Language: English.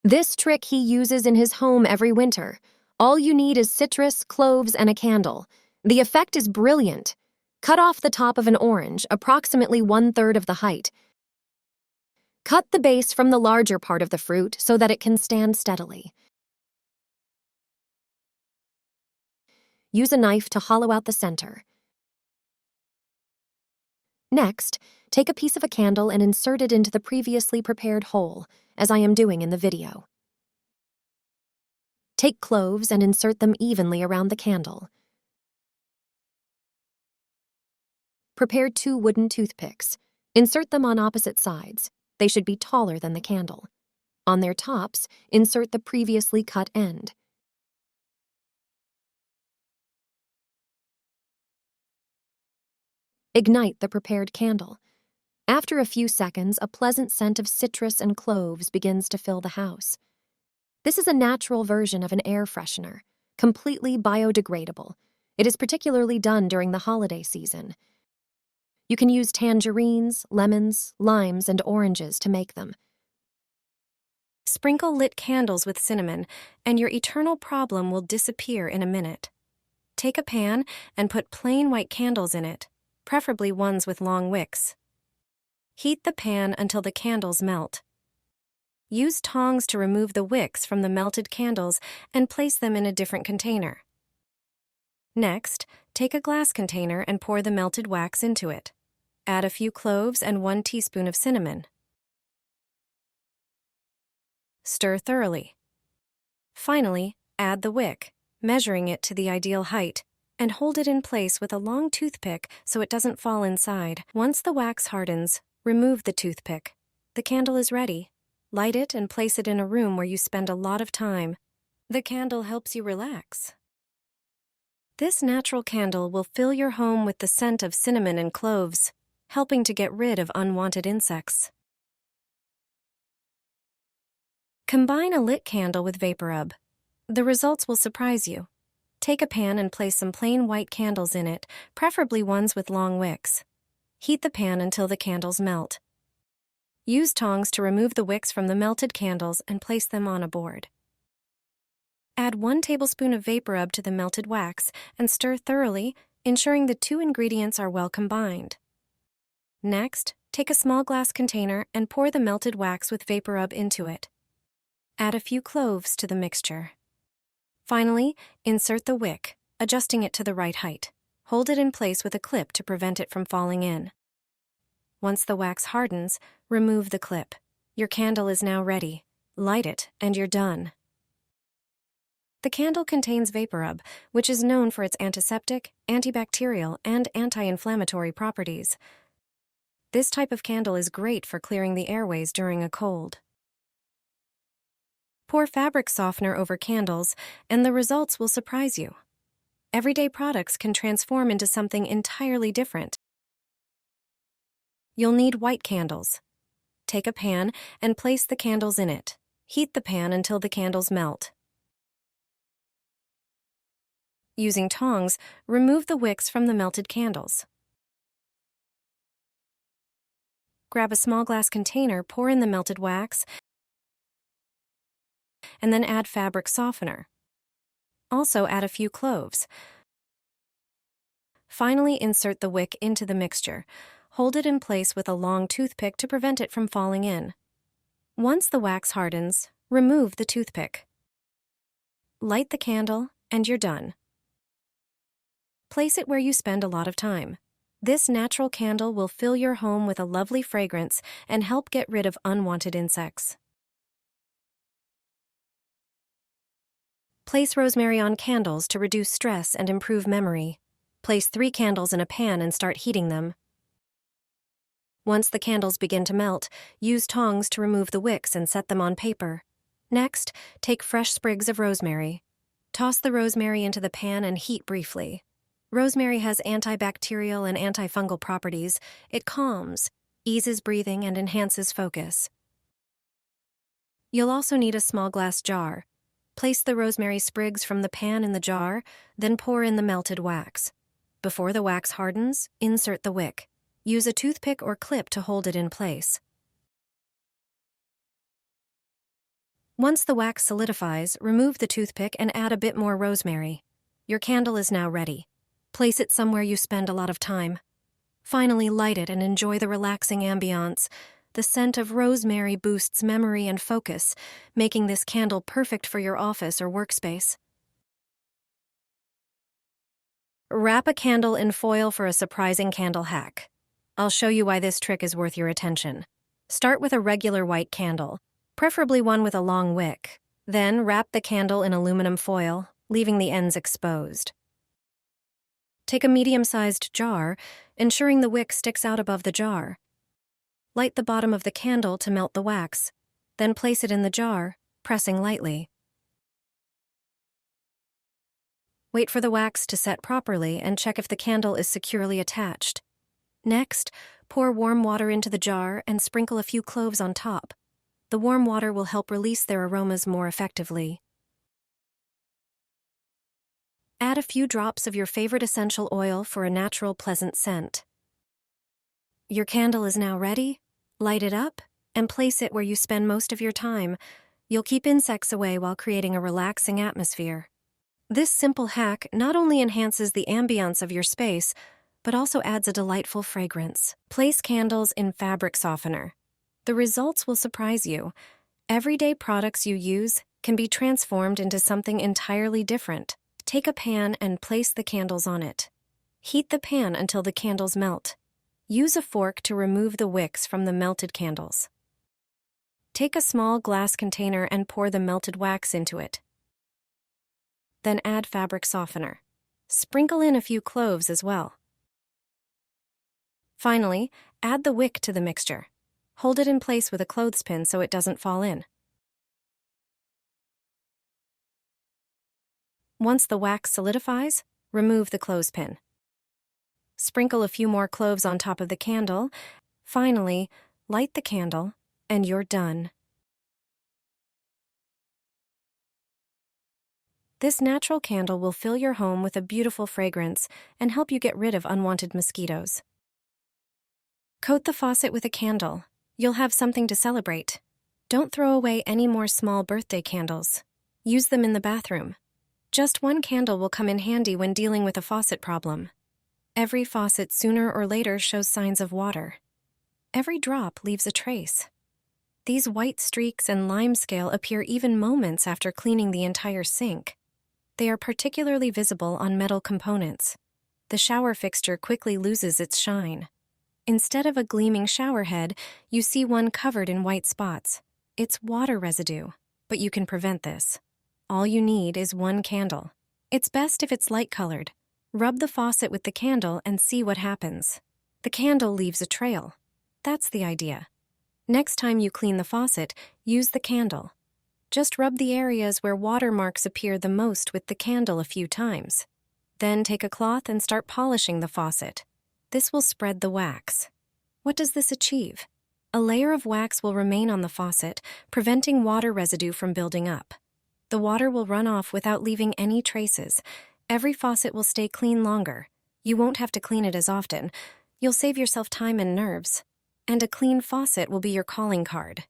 This trick he uses in his home every winter. All you need is citrus, cloves, and a candle. The effect is brilliant. Cut off the top of an orange, approximately 1/3 of the height. Cut the base from the larger part of the fruit so that it can stand steadily. Use a knife to hollow out the center. Next, take a piece of a candle and insert it into the previously prepared hole, as I am doing in the video. Take cloves and insert them evenly around the candle. Prepare 2 wooden toothpicks. Insert them on opposite sides. They should be taller than the candle. On their tops, insert the previously cut end. Ignite the prepared candle. After a few seconds, a pleasant scent of citrus and cloves begins to fill the house. This is a natural version of an air freshener, completely biodegradable. It is particularly done during the holiday season. You can use tangerines, lemons, limes, and oranges to make them. Sprinkle lit candles with cinnamon, and your eternal problem will disappear in a minute. Take a pan and put plain white candles in it, preferably ones with long wicks. Heat the pan until the candles melt. Use tongs to remove the wicks from the melted candles and place them in a different container. Next, take a glass container and pour the melted wax into it. Add a few cloves and 1 teaspoon of cinnamon. Stir thoroughly. Finally, add the wick, measuring it to the ideal height, and hold it in place with a long toothpick so it doesn't fall inside. Once the wax hardens, remove the toothpick. The candle is ready. Light it and place it in a room where you spend a lot of time. The candle helps you relax. This natural candle will fill your home with the scent of cinnamon and cloves, helping to get rid of unwanted insects. Combine a lit candle with VapoRub. The results will surprise you. Take a pan and place some plain white candles in it, preferably ones with long wicks. Heat the pan until the candles melt. Use tongs to remove the wicks from the melted candles and place them on a board. Add 1 tablespoon of VapoRub to the melted wax and stir thoroughly, ensuring the 2 ingredients are well combined. Next, take a small glass container and pour the melted wax with VapoRub into it. Add a few cloves to the mixture. Finally, insert the wick, adjusting it to the right height. Hold it in place with a clip to prevent it from falling in. Once the wax hardens, remove the clip. Your candle is now ready. Light it, and you're done. The candle contains VapoRub, which is known for its antiseptic, antibacterial, and anti-inflammatory properties. This type of candle is great for clearing the airways during a cold. Pour fabric softener over candles, and the results will surprise you. Everyday products can transform into something entirely different. You'll need white candles. Take a pan and place the candles in it. Heat the pan until the candles melt. Using tongs, remove the wicks from the melted candles. Grab a small glass container, pour in the melted wax, and then add fabric softener. Also add a few cloves. Finally, insert the wick into the mixture. Hold it in place with a long toothpick to prevent it from falling in. Once the wax hardens, remove the toothpick. Light the candle, and you're done. Place it where you spend a lot of time. This natural candle will fill your home with a lovely fragrance and help get rid of unwanted insects. Place rosemary on candles to reduce stress and improve memory. Place 3 candles in a pan and start heating them. Once the candles begin to melt, use tongs to remove the wicks and set them on paper. Next, take fresh sprigs of rosemary. Toss the rosemary into the pan and heat briefly. Rosemary has antibacterial and antifungal properties. It calms, eases breathing, and enhances focus. You'll also need a small glass jar. Place the rosemary sprigs from the pan in the jar, then pour in the melted wax. Before the wax hardens, insert the wick. Use a toothpick or clip to hold it in place. Once the wax solidifies, remove the toothpick and add a bit more rosemary. Your candle is now ready. Place it somewhere you spend a lot of time. Finally, light it and enjoy the relaxing ambiance. The scent of rosemary boosts memory and focus, making this candle perfect for your office or workspace. Wrap a candle in foil for a surprising candle hack. I'll show you why this trick is worth your attention. Start with a regular white candle, preferably one with a long wick. Then wrap the candle in aluminum foil, leaving the ends exposed. Take a medium-sized jar, ensuring the wick sticks out above the jar. Light the bottom of the candle to melt the wax, then place it in the jar, pressing lightly. Wait for the wax to set properly and check if the candle is securely attached. Next, pour warm water into the jar and sprinkle a few cloves on top. The warm water will help release their aromas more effectively. Add a few drops of your favorite essential oil for a natural, pleasant scent. Your candle is now ready. Light it up and place it where you spend most of your time. You'll keep insects away while creating a relaxing atmosphere. This simple hack not only enhances the ambiance of your space, but also adds a delightful fragrance. Place candles in fabric softener. The results will surprise you. Everyday products you use can be transformed into something entirely different. Take a pan and place the candles on it. Heat the pan until the candles melt. Use a fork to remove the wicks from the melted candles. Take a small glass container and pour the melted wax into it. Then add fabric softener. Sprinkle in a few cloves as well. Finally, add the wick to the mixture. Hold it in place with a clothespin so it doesn't fall in. Once the wax solidifies, remove the clothespin. Sprinkle a few more cloves on top of the candle. Finally, light the candle, and you're done. This natural candle will fill your home with a beautiful fragrance and help you get rid of unwanted mosquitoes. Coat the faucet with a candle. You'll have something to celebrate. Don't throw away any more small birthday candles. Use them in the bathroom. Just one candle will come in handy when dealing with a faucet problem. Every faucet sooner or later shows signs of water. Every drop leaves a trace. These white streaks and limescale appear even moments after cleaning the entire sink. They are particularly visible on metal components. The shower fixture quickly loses its shine. Instead of a gleaming shower head, you see one covered in white spots. It's water residue, but you can prevent this. All you need is one candle. It's best if it's light-colored. Rub the faucet with the candle and see what happens. The candle leaves a trail. That's the idea. Next time you clean the faucet, use the candle. Just rub the areas where watermarks appear the most with the candle a few times. Then take a cloth and start polishing the faucet. This will spread the wax. What does this achieve? A layer of wax will remain on the faucet, preventing water residue from building up. The water will run off without leaving any traces. Every faucet will stay clean longer. You won't have to clean it as often. You'll save yourself time and nerves. And a clean faucet will be your calling card.